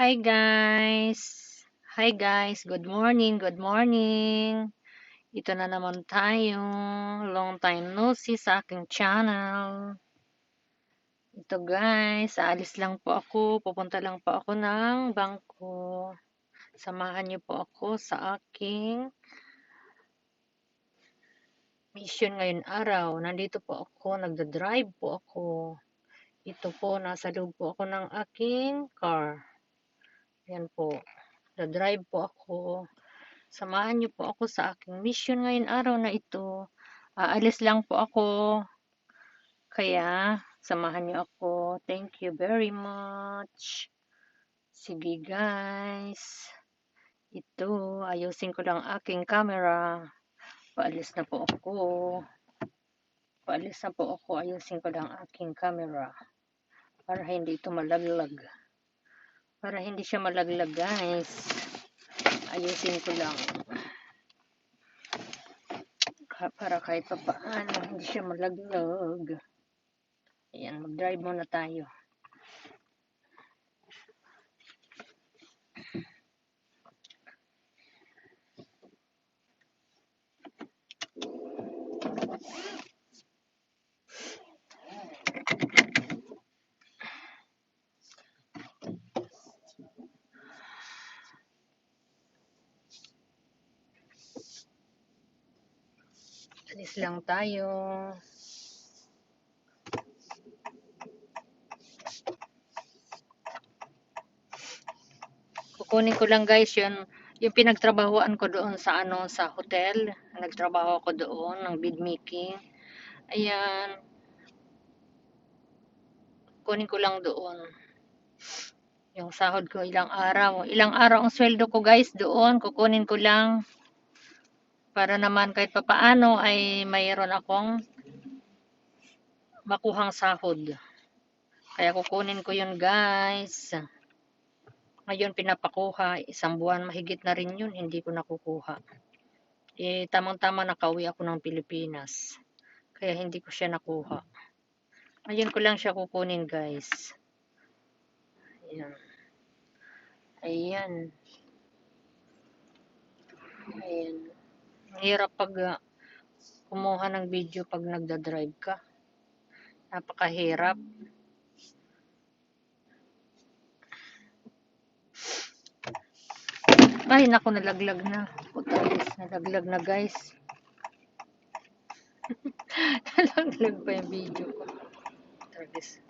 Hi guys! Hi guys! Good morning! Good morning! Ito na naman tayo. Long time no see sa aking channel. Ito guys, aalis lang po ako. Pupunta lang po ako ng bangko. Samahan niyo po ako sa aking mission ngayon araw. Nandito po ako, nagda-drive po ako. Ito po, nasa loob po ako ng aking car. Yan po. Da-drive po ako. Samahan niyo po ako sa aking mission ngayon araw na ito. Aalis lang po ako. Kaya, samahan niyo ako. Thank you very much. Sige guys. Ito, ayusin ko lang aking camera. Paalis na po ako. Paalis na po ako. Ayusin ko lang aking camera. Para hindi ito malaglag. Para hindi siya malaglag guys. Ayusin ko lang. Para kahit pa paano hindi siya malaglag. Ayan, mag-drive muna tayo. Alis lang tayo. Kukunin ko lang guys yung pinagtrabahoan ko doon sa sa hotel. Nagtrabaho ako doon ng bead making. Ayan. Kunin ko lang doon. Yung sahod ko ilang araw. Ilang araw ang sweldo ko guys doon. Kukunin ko lang para naman kahit papaano ay mayroon akong makuhang sahod. Kaya kukunin ko yun guys. Ngayon pinapakuha, isang buwan mahigit na rin yun, hindi ko nakukuha. Tamang-tama nakauwi ako ng Pilipinas. Kaya hindi ko siya nakuha. Ngayon ko lang siya kukunin guys. Ayan. Ayan. Ayan. Mahirap pag kumuha ng video pag nagda-drive ka. Napakahirap. Ay, naku, nalaglag na. Putalis, nalaglag na guys. Nalaglag pa yung video ko. Putalis.